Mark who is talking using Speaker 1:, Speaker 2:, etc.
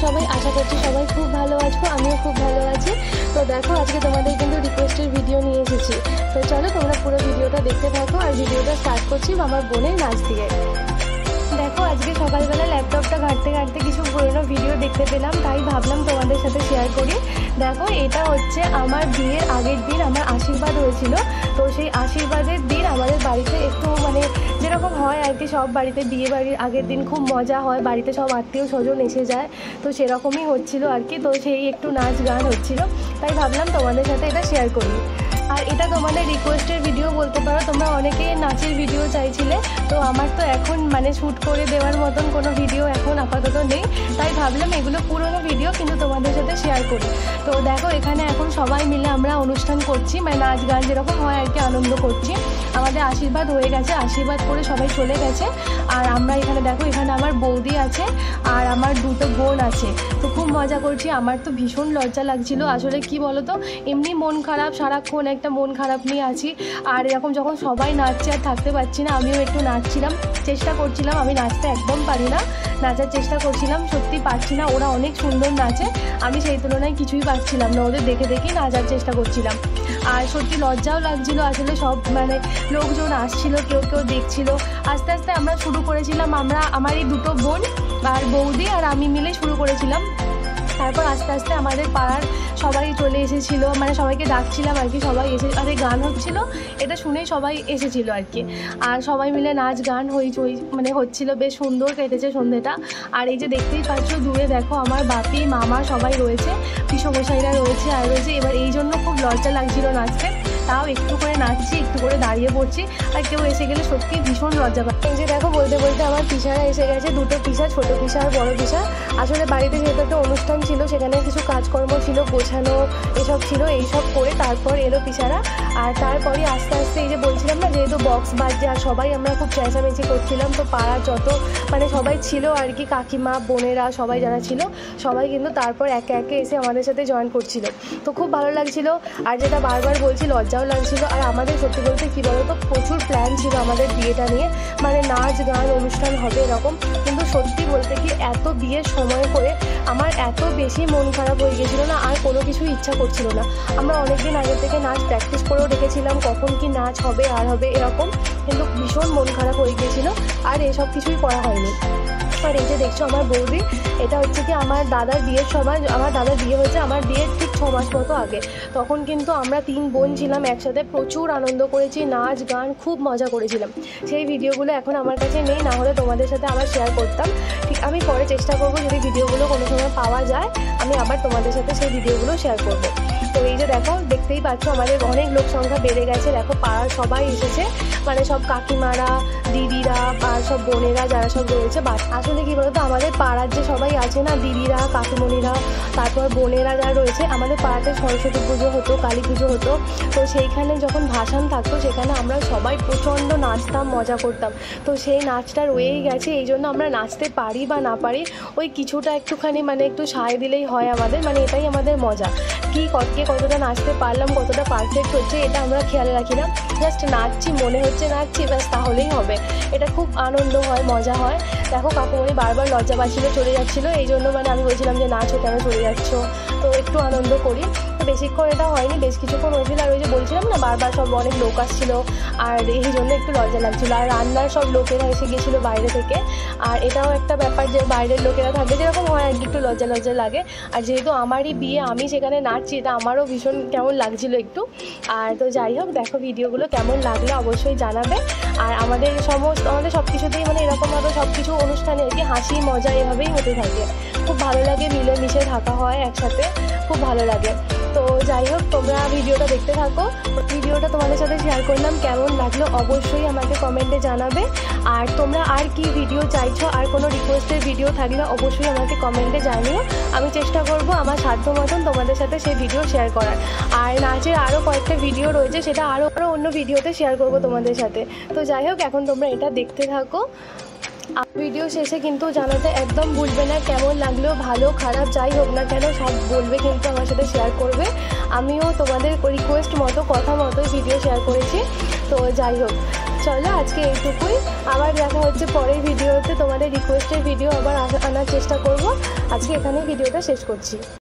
Speaker 1: সবাই? আশা করছি সবাই খুব ভালো আছো, আমিও খুব ভালো আছি। তো দেখো আজকে তোমাদের কিন্তু রিকোয়েস্টের ভিডিও নিয়ে এসেছি। তো চলো তোমরা পুরো ভিডিওটা দেখতে থাকো। আর ভিডিওটা স্টার্ট করছি আমার বোনের নাচ দিয়ে। দেখো আজকে সকালবেলা ল্যাপটপটা ঘাঁটতে ঘাঁটতে কিছু পুরোনো ভিডিও দেখতে পেলাম, তাই ভাবলাম তোমাদের সাথে শেয়ার করি। দেখো এটা হচ্ছে আমার বিয়ের আগের দিন আমার আশীর্বাদ হয়েছিল। তো সেই আশীর্বাদের দিন আমাদের বাড়িতে একটু যেরকম হয় আর কি, সব বাড়িতে বিয়ে বাড়ির আগের দিন খুব মজা হয়, বাড়িতে সব আত্মীয় স্বজন এসে যায়। তো সেরকমই হচ্ছিল আর কি। তো সেই একটু নাচ গান হচ্ছিল, তাই ভাবলাম তোমাদের সাথে এটা শেয়ার করি। আর এটা তোমাদের রিকোয়েস্টের ভিডিও বলতে পারো, তোমরা অনেকেই নাচের ভিডিও চাইছিলে। তো আমার তো এখন শ্যুট করে দেওয়ার মতন কোনো ভিডিও এখন আপাতত নেই, তাই ভাবলাম এগুলো পুরোনো ভিডিও কিন্তু তোমাদের সাথে শেয়ার করি। তো দেখো এখানে এখন সবাই মিলে আমরা অনুষ্ঠান করছি, নাচ গান যেরকম হয় আর কি, আনন্দ করছি। আমাদের আশীর্বাদ হয়ে গেছে, আশীর্বাদ করে সবাই চলে গেছে। আর আমরা এখানে দেখো, এখানে আমার বৌদি আছে আর আমার দুটো বোন আছে। তো খুব মজা করছি। আমার তো ভীষণ লজ্জা লাগছিল আসলে, কি বলো তো, এমনি মন খারাপ, সারাক্ষণ একটা মন খারাপ নিয়ে আছি। আর এরকম যখন সবাই নাচছে আর থাকতে পারছি না, আমিও একটু নাচছিলাম, চেষ্টা করছিলাম। আমি নাচতে একদম পারি না, নাচার চেষ্টা করছিলাম, সত্যি পারছি না। ওরা অনেক সুন্দর নাচে, আমি সেই তুলনায় কিছুই পারছিলাম না, ওদের দেখে দেখেই নাচার চেষ্টা করছিলাম। আর সত্যি লজ্জাও লাগছিল আসলে, সব লোকজন আসছিল, কেউ কেউ দেখছিল। আস্তে আস্তে আমরা শুরু করেছিলাম, আমার এই দুটো বোন আর বৌদি আর আমি মিলে শুরু করেছিলাম। তারপর আস্তে আস্তে আমাদের পাড়ার সবাই চলে এসেছিল, সবাইকে ডাকছিলাম আর কি, সবাই এসে আরে গান হচ্ছিল, এটা শুনেই সবাই এসেছিল আর কি। আর সবাই মিলে নাচ গান হইচই হচ্ছিল, বেশ সুন্দর কেটেছে সন্ধ্যেটা। আর এই যে দেখতেই পাচ্ছ দূরে দেখো আমার বাপি মামা সবাই রয়েছে, পিসমশাইরা রয়েছে আর রয়েছে। এবার এই জন্য খুব লজ্জা লাগছিল নাচতে, তাও একটু করে নাচছি, একটু করে দাঁড়িয়ে পড়ছি। আর কেউ এসে গেলে সত্যি ভীষণ লজ্জা পায়। এই যে দেখো বলতে বলতে আমার পিসারা এসে গেছে, দুটো পিসা, ছোটো পিসা আর বড় পিসা। আসলে বাড়িতে যেহেতু একটা অনুষ্ঠান ছিল, সেখানে কিছু কাজকর্ম ছিল, গোছানো এসব ছিল, এইসব করে তারপর এলো পিসারা। আর তারপরে আস্তে আস্তে এই যে বলছিলাম না, যেহেতু বক্স বাজছে আর সবাই আমরা খুব চেঁচামেচি করছিলাম, তো পাড়ার যত সবাই ছিল আর কি, কাকিমা বোনেরা সবাই যারা ছিল, সবাই কিন্তু তারপর একে একে এসে আমাদের সাথে জয়েন করছিল। তো খুব ভালো লাগছিল। আর যেটা বারবার বলছি, লজ্জাও লাগছিল। আর আমাদের সত্যি বলতে কী বলতো, প্রচুর প্ল্যান ছিল আমাদের বিয়েটা নিয়ে, নাচ গান অনুষ্ঠান হবে এরকম। কিন্তু সত্যি বলতে কি, এত বিয়ের সময় করে আমার এত বেশি মন খারাপ হয়ে গেছিলো না, আর কোনো কিছু ইচ্ছা করছিল না। আমরা অনেকদিন আগে থেকে নাচ প্র্যাকটিস করেও রেখেছিলাম, কখন কি নাচ হবে আর হবে এরকম, কিন্তু ভীষণ মন খারাপ হয়ে গিয়েছিলো, আর এসব কিছুই করা হয়নি। আর এই যে দেখছো আমার বৌদি, এটা হচ্ছে কি আমার দাদার বিয়ের সময়, আমার দাদার বিয়ে হয়েছে আমার বিয়ের ঠিক 6 মাস মতো আগে। তখন কিন্তু আমরা 3 বোন ছিলাম একসাথে, প্রচুর আনন্দ করেছি, নাচ গান খুব মজা করেছিলাম। সেই ভিডিওগুলো এখন আমার কাছে নেই, না হলে তোমাদের সাথে আবার শেয়ার করতাম। ঠিক আমি পরে চেষ্টা করবো, যদি ভিডিওগুলো কোনো সময় পাওয়া যায় আমি আবার তোমাদের সাথে সেই ভিডিওগুলো শেয়ার করবো। তো এই যে দেখো দেখতেই পাচ্ছ আমাদের অনেক লোক সংখ্যা বেড়ে গেছে। দেখো পাড়ার সবাই এসেছে, সব কাকিমারা, দিদিরা আর সব বোনেরা যারা সব রয়েছে। আসলে কি বলতো, আমাদের পাড়ার যে সবাই আছে না, দিদিরা কাকিমণিরা তারপর বোনেরা যারা রয়েছে, আমাদের পাড়াতে সরস্বতী পুজো হতো, কালী পুজো হতো। তো সেইখানে যখন ভাসান থাকতো, সেখানে আমরা সবাই প্রচণ্ড নাচতাম, মজা করতাম। তো সেই নাচটা রয়েই গেছে, এই জন্য আমরা নাচতে পারি বা না পারি, ওই কিছুটা একটুখানি একটু সায় দিলেই হয় আমাদের, এটাই আমাদের মজা। কে কতটা নাচতে পারলাম, কতটা পারফেক্ট হচ্ছে এটা আমরা খেয়াল রাখি না, জাস্ট নাচছি, মনে হচ্ছে নাচছি, ব্যাস তাহলেই হবে। এটা খুব আনন্দ হয়, মজা হয়। দেখো কাকুমণি বারবার লজ্জা পাচ্ছিলো, চলে যাচ্ছিলো, এই জন্য আমি বলছিলাম যে নাচো, কেন চলে যাচ্ছ, তো একটু আনন্দ করি। তো বেশিক্ষণ এটা হয়নি, বেশ কিছুক্ষণ হয়েছিল। আর ওই যে বলছিলাম না, বারবার সব অনেক লোক আসছিলো, আর এই জন্য একটু লজ্জা লাগছিলো। আর রান্নার সব লোকেরা এসে গেছিলো বাইরে থেকে। আর এটাও একটা ব্যাপার যে বাইরের লোকেরা থাকলে যেরকম হয় আর কি, একটু লজ্জা লজ্জা লাগে। আর যেহেতু আমারই বিয়ে, আমি সেখানে নাচছি, এটা আমারও ভীষণ কেমন লাগছিলো একটু। আর তো যাই হোক, দেখো ভিডিওগুলো কেমন লাগলো অবশ্যই জানাবে। আর আমাদের সব কিছুতেই এরকমভাবে সব কিছু অনুষ্ঠানে আর কি হাসি মজা এভাবেই হতে থাকে, খুব ভালো লাগে, মিলেমিশে থাকা হয় একসাথে, খুব ভালো লাগে। তো যাই হোক, তোমরা ভিডিওটা দেখতে থাকো। ভিডিওটা তোমাদের সাথে শেয়ার করলাম, কেমন লাগলো অবশ্যই আমাকে কমেন্টে জানাবে। আর তোমরা আর কি ভিডিও চাইছো, আর কোনো রিকোয়েস্টের ভিডিও থাকলে অবশ্যই আমাকে কমেন্টে জানিও, আমি চেষ্টা করব আমার সাধ্য মতন তোমাদের সাথে সেই ভিডিও শেয়ার করার। আর নাচের আরও কয়েকটা ভিডিও রয়েছে, সেটা আরও অন্য ভিডিওতে শেয়ার করব তোমাদের সাথে। তো যাই হোক, এখন তোমরা এটা দেখতে থাকো। ভিডিও শেষে কিন্তু জানাতে একদম ভুলবে না, কেমন লাগলো, ভালো খারাপ যাই হোক না কেন সব বলবে, কিন্তু আমার সাথে শেয়ার করবে। আমিও তোমাদের রিকোয়েস্ট মতো, কথা মতো ভিডিও শেয়ার করেছি। তো যাই হোক, চলো আজকে এইটুকুই, আবার দেখা হচ্ছে পরের ভিডিওতে। তোমাদের রিকোয়েস্টের ভিডিও আবার আনার চেষ্টা করব। আজকে এখানেই ভিডিওটা শেষ করছি।